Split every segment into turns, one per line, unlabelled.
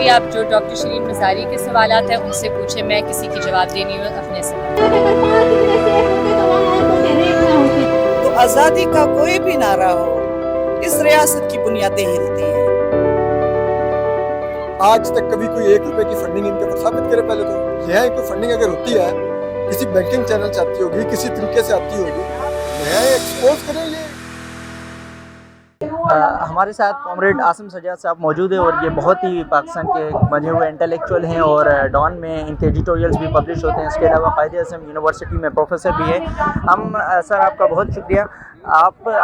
بھی آپ جو ڈاکٹر شرین مزاری کے سوالات ہیں ان سے پوچھیں، میں کسی کی جواب دینی ہوں اپنے سے۔
تو آزادی کا کوئی بھی نعرہ ہو، اس ریاست کی بنیادیں ہلتی ہیں۔
آج تک کبھی کوئی 1 روپے کی فنڈنگ ان کے اوپر ثابت کرے پہلے تو۔ یہاں کوئی فنڈنگ اگر ہوتی ہے کسی بینکنگ چینل سے آتی ہوگی، کسی طریقے سے آتی ہوگی، یہاں ایکسپوز کریں۔ یہ
ہمارے ساتھ کامریڈ عاصم سجاد صاحب موجود ہیں اور یہ بہت ہی پاکستان کے بنے ہوئے انٹلیکچوئل ہیں اور ڈان میں ان کے ایڈیٹوریلز بھی پبلش ہوتے ہیں۔ اس کے علاوہ قائد اعظم یونیورسٹی میں پروفیسر بھی ہیں۔ ہم سر آپ کا بہت شکریہ۔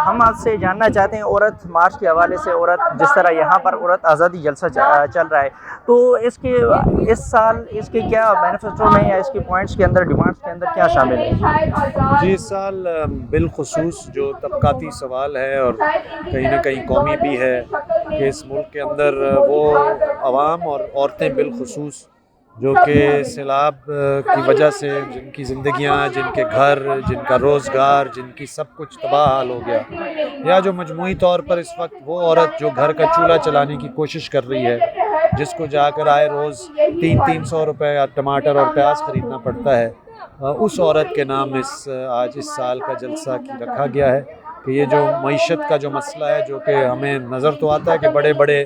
ہم آپ سے جاننا چاہتے ہیں عورت مارچ کے حوالے سے، عورت جس طرح یہاں پر عورت آزادی جلسہ چل رہا ہے، تو اس سال اس کے کیا مینیفیسٹو میں یا اس کے پوائنٹس کے اندر، ڈیمانڈس کے اندر کیا شامل ہے؟
جی، اس سال بالخصوص جو طبقاتی سوال ہے اور کہیں نہ کہیں قومی بھی ہے کہ اس ملک کے اندر وہ عوام اور عورتیں بالخصوص جو کہ سیلاب کی وجہ سے جن کی زندگیاں، جن کے گھر، جن کا روزگار، جن کی سب کچھ تباہ حال ہو گیا، یا جو مجموعی طور پر اس وقت وہ عورت جو گھر کا چولہا چلانے کی کوشش کر رہی ہے، جس کو جا کر آئے روز 300 روپے یا ٹماٹر اور پیاز خریدنا پڑتا ہے، اس عورت کے نام آج اس سال کا جلسہ رکھا گیا ہے کہ یہ جو معیشت کا جو مسئلہ ہے، جو کہ ہمیں نظر تو آتا ہے کہ بڑے بڑے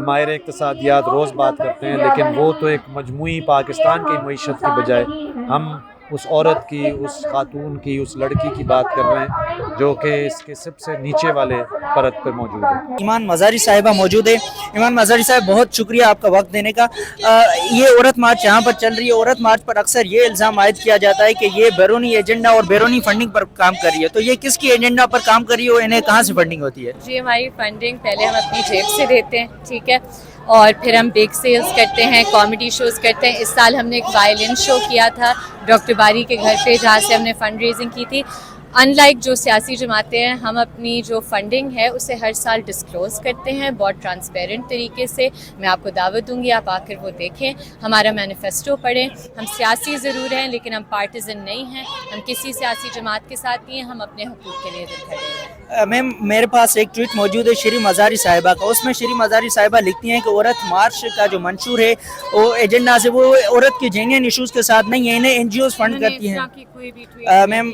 ماہر اقتصادیات روز بات کرتے ہیں، لیکن وہ تو ایک مجموعی پاکستان کی معیشت کی بجائے ہم اس عورت کی، اس خاتون کی، اس لڑکی کی بات کر رہے ہیں جو کہ اس کے سب سے نیچے والے پرت پہ موجود ہے۔
ایمان مزاری صاحبہ موجود ہے۔ ایمان مزاری صاحب، بہت شکریہ آپ کا وقت دینے کا۔ یہ عورت مارچ یہاں پر چل رہی ہے، عورت مارچ پر اکثر یہ الزام عائد کیا جاتا ہے کہ یہ بیرونی ایجنڈا اور بیرونی فنڈنگ پر کام کر رہی ہے، تو یہ کس کی ایجنڈا پر کام کر رہی ہے اور انہیں کہاں سے فنڈنگ ہوتی ہے؟
جی، ہماری فنڈنگ پہلے ہم اپنی جیب سے دیتے ہیں، ٹھیک ہے، اور پھر ہم بیک سیلز کرتے ہیں، کامیڈی شوز کرتے ہیں۔ اس سال ہم نے ایک وائلن شو کیا تھا ڈاکٹر باری کے گھر پہ، جہاں سے ہم نے فنڈ ریزنگ کی تھی۔ ان لائک جو سیاسی جماعتیں ہیں، ہم اپنی جو فنڈنگ ہے اسے ہر سال ڈسکلوز کرتے ہیں بہت ٹرانسپیرنٹ طریقے سے۔ میں آپ کو دعوت دوں گی، آپ آ کر وہ دیکھیں، ہمارا مینیفیسٹو پڑھیں۔ ہم سیاسی ضرور ہیں لیکن ہم پارٹیزن نہیں ہیں، ہم کسی سیاسی جماعت کے ساتھ نہیں ہیں، ہم اپنے حقوق کے لیے کھڑے ہیں۔
میم، میرے پاس ایک ٹویٹ موجود ہے شری مزاری صاحبہ کا، اس میں شری مزاری صاحبہ لکھتی ہیں کہ عورت مارچ کا جو منشور ہے وہ ایجنڈا سے، وہ عورت کے جینین ایشوز کے ساتھ نہیں ہے، انہیں NGOs فنڈ کرتی ہیں۔ میم،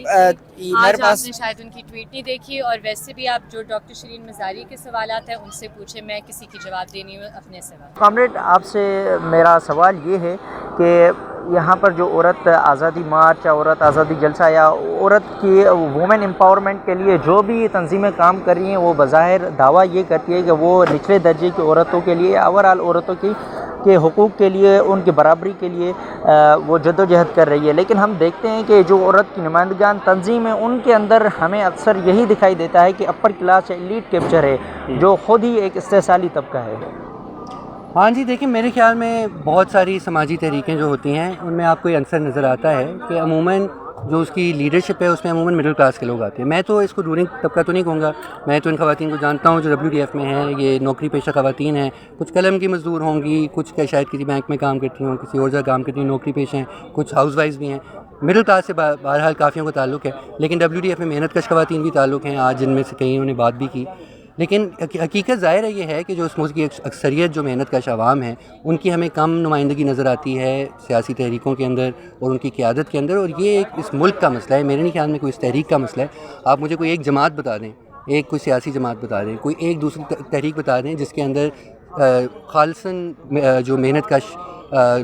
میرے پاس
شاید ان کی ٹویٹ نہیں دیکھی، اور ویسے بھی آپ جو ڈاکٹر شرین مزاری کے سوالات ہیں ان سے پوچھیں، میں کسی کی جواب دینی ہوں اپنے سوال۔
کامریڈ، آپ سے میرا سوال یہ ہے کہ یہاں پر جو عورت آزادی مارچ یا عورت آزادی جلسہ یا عورت کی وومن امپاورمنٹ کے لیے جو بھی تنظیمیں کام کر رہی ہیں، وہ بظاہر دعویٰ یہ کرتی ہے کہ وہ نچلے درجے کی عورتوں کے لیے، اوورآل عورتوں کے حقوق کے لیے، ان کی برابری کے لیے وہ جدوجہد کر رہی ہے، لیکن ہم دیکھتے ہیں کہ جو عورت کی نمائندگان تنظیم ہیں ان کے اندر ہمیں اکثر یہی دکھائی دیتا ہے کہ اپر کلاس یا ایلیٹ کیپچر ہے، جو خود ہی ایک استحصالی طبقہ ہے۔
ہاں جی، دیکھیں، میرے خیال میں بہت ساری سماجی تحریکیں جو ہوتی ہیں ان میں آپ کو یہ عنصر نظر آتا ہے کہ عموماً جو اس کی لیڈرشپ ہے اس میں عموماً مڈل کلاس کے لوگ آتے ہیں۔ میں تو اس کو رولنگ طبقہ تو نہیں کہوں گا، میں تو ان خواتین کو جانتا ہوں جو WDF میں ہیں، یہ نوکری پیشہ خواتین ہیں، کچھ قلم کی مزدور ہوں گی، کچھ شاید کسی بینک میں کام کرتی ہوں، کسی اور جگہ کام کرتی ہیں، نوکری پیشہ ہیں، کچھ ہاؤس وائز بھی ہیں۔ مڈل کلاس سے بہرحال کافیوں کا تعلق ہے، لیکن WDF میں محنت کش خواتین بھی تعلق ہیں، آج جن میں سے کئی انہوں نے بات بھی کی۔ لیکن حقیقت ظاہر ہے یہ ہے کہ جو اس ملک کی اکثریت جو محنت کش عوام ہے ان کی ہمیں کم نمائندگی نظر آتی ہے سیاسی تحریکوں کے اندر اور ان کی قیادت کے اندر، اور یہ ایک اس ملک کا مسئلہ ہے، میرے نہیں خیال میں کوئی اس تحریک کا مسئلہ ہے۔ آپ مجھے کوئی ایک جماعت بتا دیں، کوئی سیاسی جماعت بتا دیں، کوئی ایک دوسری تحریک بتا دیں جس کے اندر خالصاً جو محنت کش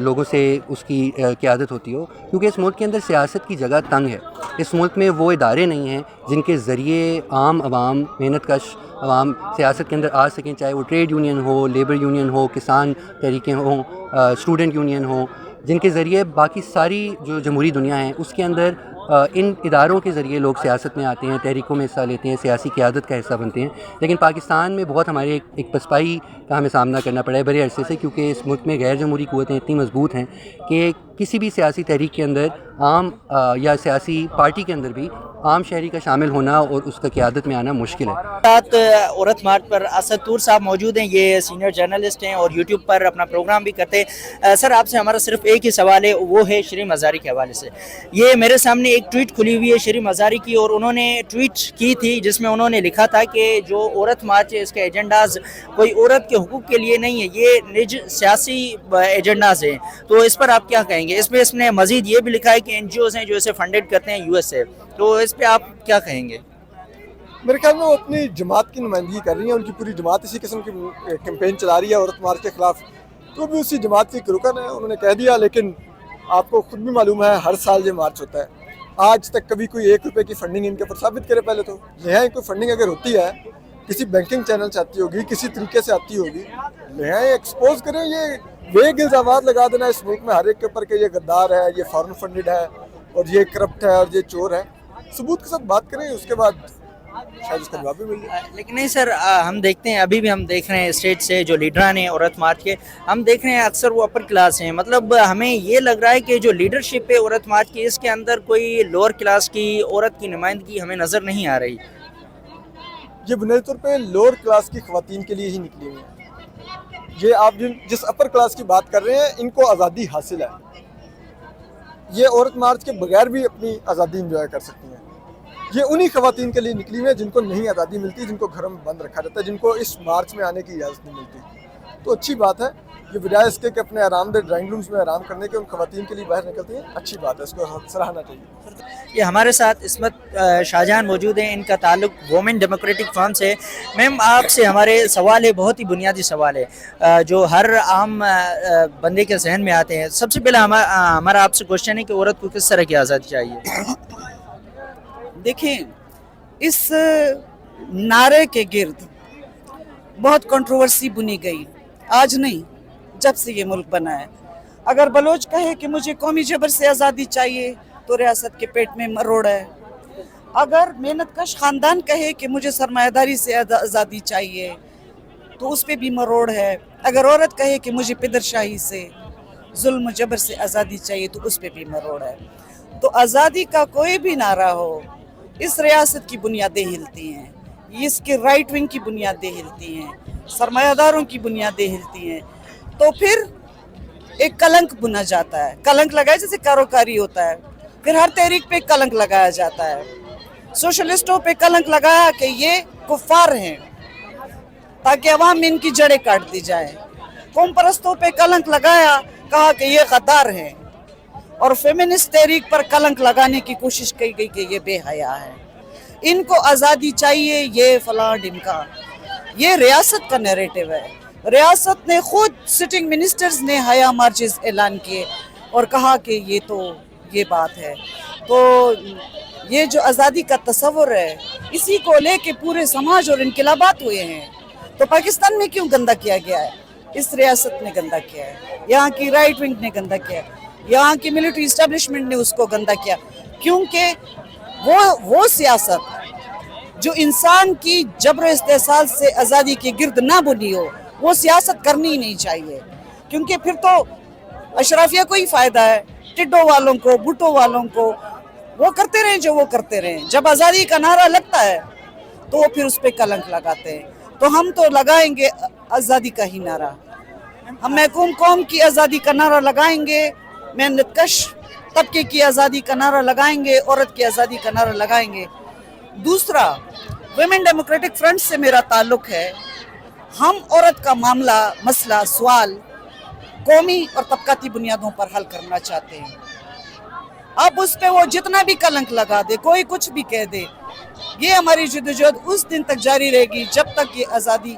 لوگوں سے اس کی قیادت ہوتی ہو، کیونکہ اس ملک کے اندر سیاست کی جگہ تنگ ہے۔ اس ملک میں وہ ادارے نہیں ہیں جن کے ذریعے عام عوام، محنت کش عوام سیاست کے اندر آ سکیں، چاہے وہ ٹریڈ یونین ہو، لیبر یونین ہو، کسان تحریکیں ہوں، اسٹوڈنٹ یونین ہوں، جن کے ذریعے باقی ساری جو جمہوری دنیا ہے اس کے اندر ان اداروں کے ذریعے لوگ سیاست میں آتے ہیں، تحریکوں میں حصہ لیتے ہیں، سیاسی قیادت کا حصہ بنتے ہیں۔ لیکن پاکستان میں بہت ہمارے ایک پسپائی کا ہمیں سامنا کرنا پڑا ہے بڑے عرصے سے، کیونکہ اس ملک میں غیر جمہوری قوتیں اتنی مضبوط ہیں کہ کسی بھی سیاسی تحریک کے اندر عام یا سیاسی پارٹی کے اندر بھی عام شہری کا شامل ہونا اور اس کا قیادت میں آنا مشکل ہے.
ساتھ عورت مارچ پر اسد طور صاحب موجود ہیں. یہ سینئر جرنلسٹ ہیں اور یوٹیوب پر اپنا پروگرام بھی کرتے ہیں. سر آپ سے ہمارا صرف ایک ہی سوال ہے, وہ ہے شیریں مزاری کے حوالے سے. یہ میرے سامنے ایک ٹویٹ کھلی ہوئی ہے شیریں مزاری کی, اور انہوں نے ٹویٹ کی تھی جس میں انہوں نے لکھا تھا کہ جو عورت مارچ ہے اس کے ایجنڈاز کوئی عورت کے حقوق کے لیے نہیں ہے, یہ سیاسی ایجنڈاز ہیں. تو اس پر آپ کیا کہیں گے؟ اس نے مزید یہ بھی لکھا ہے کہ این جی اوز ہیں جو اسے فنڈڈ کرتے ہیں US سے. تو اس پہ آپ کیا کہیں گے؟
میرے خیال میں وہ اپنی جماعت کی نمائندگی کر رہی ہیں, ان کی پوری جماعت اسی قسم کی کیمپین چلا رہی ہے عورت مارچ کے خلاف, تو بھی اسی جماعت کی رکن ہے, انہوں نے کہہ دیا. لیکن آپ کو خود بھی معلوم ہے ہر سال یہ مارچ ہوتا ہے, آج تک کبھی کوئی 1 روپے کی فنڈنگ ان کے اوپر ثابت کرے. پہلے تو یہاں کوئی فنڈنگ اگر ہوتی ہے کسی بینکنگ چینل سے آتی ہوگی, کسی طریقے سے آتی ہوگی, یہاں ایکسپوز کریں. یہ ویگ الزامات لگا دینا اس ملک میں ہر ایک کے اوپر کہ یہ غدار ہے, یہ فارن فنڈڈ ہے, اور یہ کرپٹ ہے, اور یہ چور ہے. ثبوت کے ساتھ بات کریں, اس کے بعد شاید اس کا جواب بھی مل جائے.
لیکن نہیں سر, ہم دیکھتے ہیں ابھی بھی ہم دیکھ رہے ہیں اسٹیٹ سے جو لیڈران ہیں عورت مارچ کے, ہم دیکھ رہے ہیں اکثر وہ اپر کلاس ہیں. مطلب ہمیں یہ لگ رہا ہے کہ جو لیڈرشپ ہے عورت مارچ کی, اس کے اندر کوئی لوور کلاس کی عورت کی نمائندگی ہمیں نظر نہیں آ رہی.
یہ بنیادی طور پہ لوور کلاس کی خواتین کے لیے ہی نکلی ہوئی ہیں. یہ آپ جس اپر کلاس کی بات کر رہے ہیں ان کو آزادی حاصل ہے. یہ عورت مارچ کے بغیر بھی اپنی آزادی انجوائے کر سکتی ہیں. یہ انہی خواتین کے لیے نکلی ہوئی ہیں جن کو نہیں آزادی ملتی, جن کو گھروں میں بند رکھا جاتا ہے, جن کو اس مارچ میں آنے کی اجازت نہیں ملتی. تو اچھی بات ہے, یہ بجائے اس کے کہ اپنے آرام دہ ڈرائنگ رومز میں آرام کرنے کے ان خواتین کے لیے باہر نکلتی ہیں. اچھی بات ہے, اس کو سراہنا چاہیے.
یہ ہمارے ساتھ عصمت شاہجہاں موجود ہیں, ان کا تعلق وومن ڈیموکریٹک فرم سے. میم آپ سے ہمارے سوال ہے, بہت ہی بنیادی سوال ہے جو ہر عام بندے کے ذہن میں آتے ہیں. سب سے پہلے ہمارا آپ سے کوشچن ہے کہ عورت کو کس طرح کی آزادی چاہیے؟
دیکھیں, اس نعرے کے گرد بہت کنٹروورسی بنی گئی, آج نہیں جب سے یہ ملک بنا ہے. اگر بلوچ کہے کہ مجھے قومی جبر سے آزادی چاہیے تو ریاست کے پیٹ میں مروڑ ہے. اگر محنت کش خاندان کہے کہ مجھے سرمایہ داری سے آزادی چاہیے تو اس پہ بھی مروڑ ہے. اگر عورت کہے کہ مجھے پدر شاہی سے ظلم و جبر سے آزادی چاہیے تو اس پہ بھی مروڑ ہے. تو آزادی کا کوئی بھی نعرہ ہو, اس ریاست کی بنیادیں ہلتی ہیں, اس کے رائٹ ونگ کی بنیادیں ہلتی ہیں, سرمایہ داروں کی بنیادیں ہلتی ہیں. تو پھر ایک کلنک بنا جاتا ہے. کلنک لگائے جیسے کاروکاری ہوتا ہے, پھر ہر تحریک پہ کلنک لگایا جاتا ہے. سوشلسٹوں پہ کلنک لگایا کہ یہ کفار ہیں تاکہ عوام میں ان کی جڑیں کاٹ دی جائیں. قوم پرستوں پہ کلنک لگایا, کہا کہ یہ غدار ہیں. اور فیمنسٹ تحریک پر کلنک لگانے کی کوشش کی گئی کہ یہ بے حیا ہے, ان کو آزادی چاہیے, یہ فلاں ڈمکا. یہ ریاست کا نیریٹو ہے. ریاست نے خود سٹنگ منسٹرز نے حیا مارچز اعلان کیے اور کہا کہ یہ بات ہے. تو یہ جو آزادی کا تصور ہے, اسی کو لے کے پورے سماج اور انقلابات ہوئے ہیں. تو پاکستان میں کیوں گندا کیا گیا ہے؟ اس ریاست نے گندا کیا ہے, یہاں کی رائٹ ونگ نے گندا کیا ہے, یہاں کی ملٹری اسٹیبلشمنٹ نے اس کو گندا کیا. کیونکہ وہ سیاست جو انسان کی جبر و استحصال سے آزادی کے گرد نہ بنی ہو, وہ سیاست کرنی ہی نہیں چاہیے. کیونکہ پھر تو اشرافیہ کو ہی فائدہ ہے, ٹڈوں والوں کو, بھٹو والوں کو. وہ کرتے رہیں جو وہ کرتے رہیں. جب آزادی کا نعرہ لگتا ہے تو وہ پھر اس پہ کلنک لگاتے ہیں. تو ہم تو لگائیں گے آزادی کا ہی نعرہ, ہم محکوم قوم کی آزادی کا نعرہ لگائیں گے, محنت کش طبقے کی آزادی کا نعرہ لگائیں گے, عورت کی آزادی کا نعرہ لگائیں گے. دوسرا, ویمن ڈیموکریٹک فرنٹ سے میرا تعلق ہے. ہم عورت کا معاملہ, مسئلہ, سوال قومی اور طبقاتی بنیادوں پر حل کرنا چاہتے ہیں. اب اس پہ وہ جتنا بھی کلنک لگا دے, کوئی کچھ بھی کہہ دے, یہ ہماری جدوجہد اس دن تک جاری رہے گی جب تک یہ آزادی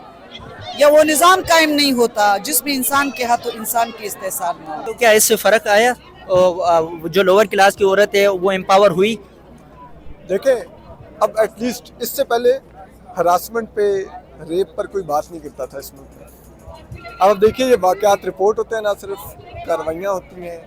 یا وہ نظام قائم نہیں ہوتا جس میں انسان کے ہاتھوں انسان کی استحصال نہ ہو.
تو کیا اس سے فرق آیا؟ جو لوور کلاس کی عورت ہے وہ امپاور ہوئی؟
دیکھیں, اب ایٹ لیسٹ اس سے پہلے ہراسمنٹ پہ, ریپ پر کوئی بات نہیں کرتا تھا اس ملک میں. اب دیکھیے, یہ واقعات رپورٹ ہوتے ہیں, نہ صرف کاروائیاں ہوتی ہیں.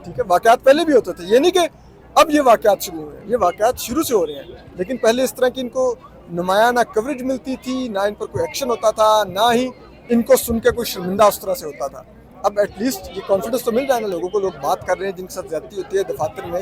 ٹھیک ہے, واقعات پہلے بھی ہوتے تھے, یہ نہیں کہ اب یہ واقعات شروع ہوئے ہیں. یہ واقعات شروع سے ہو رہے ہیں, لیکن پہلے اس طرح کی ان کو نمایاں نہ کوریج ملتی تھی, نہ ان پر کوئی ایکشن ہوتا تھا, نہ ہی ان کو سن کے کوئی شرمندہ اس طرح سے ہوتا تھا. اب ایٹ لیسٹ یہ کانفیڈنس تو مل رہا ہے نا لوگوں کو, لوگ بات کر رہے ہیں, جن کے ساتھ زیادتی ہوتی ہے دفاتر میں,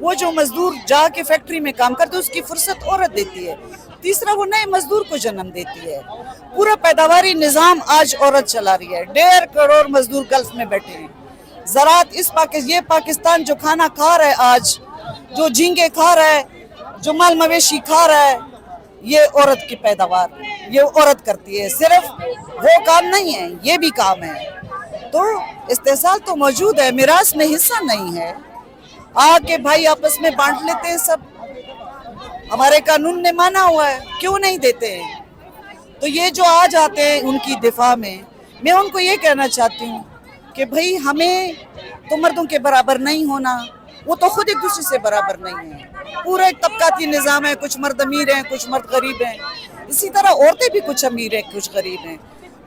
وہ جو مزدور جا کے فیکٹری میں کام کرتے اس کی فرصت عورت دیتی ہے. تیسرا وہ نئے مزدور کو جنم دیتی ہے. پورا پیداواری نظام آج عورت چلا رہی ہے. 1.5 کروڑ مزدور گلف میں بیٹھے ہیں. زراعت یہ پاکستان جو کھانا کھا رہا ہے آج، جو جھینگے کھا رہا ہے، جو مال مویشی کھا رہا ہے، یہ عورت کی پیداوار، یہ عورت کرتی ہے. صرف وہ کام نہیں ہے، یہ بھی کام ہے. تو استحصال تو موجود ہے، میراث میں حصہ نہیں ہے. آ کے بھائی آپس میں بانٹ لیتے ہیں سب. ہمارے قانون نے مانا ہوا ہے، کیوں نہیں دیتے ہیں؟ تو یہ جو آج آتے ہیں ان کی دفاع میں ان کو یہ کہنا چاہتی ہوں کہ بھائی ہمیں تو مردوں کے برابر نہیں ہونا. وہ تو خود ایک دوسرے سے برابر نہیں ہیں. پورا ایک طبقاتی نظام ہے، کچھ مرد امیر ہیں، کچھ مرد غریب ہیں. اسی طرح عورتیں بھی کچھ امیر ہیں، کچھ غریب ہیں.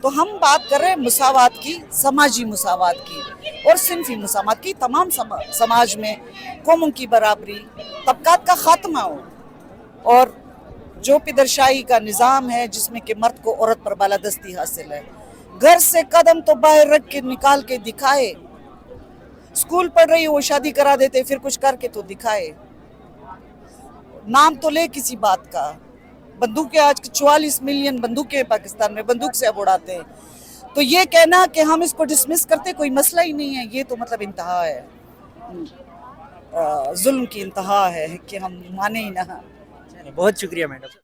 تو ہم بات کر رہے ہیں مساوات کی، سماجی مساوات کی اور صنفی مساوات کی. تمام سماج میں قوموں کی برابری، طبقات کا خاتمہ ہو، اور جو پدرشاہی کا نظام ہے جس میں کہ مرد کو عورت پر بالادستی حاصل ہے. گھر سے قدم تو باہر رکھ کے نکال کے دکھائے. اسکول پڑھ رہی وہ شادی کرا دیتے، پھر کچھ کر کے تو دکھائے. نام تو لے کسی بات کا. بندوقیں آج 44 ملین بندوقیں پاکستان میں بندوق سے اب اڑاتے ہیں. تو یہ کہنا کہ ہم اس کو ڈسمس کرتے کوئی مسئلہ ہی نہیں ہے، یہ تو مطلب انتہا ہے، ظلم کی انتہا ہے کہ ہم مانے ہی نہ.
بہت شکریہ میڈم.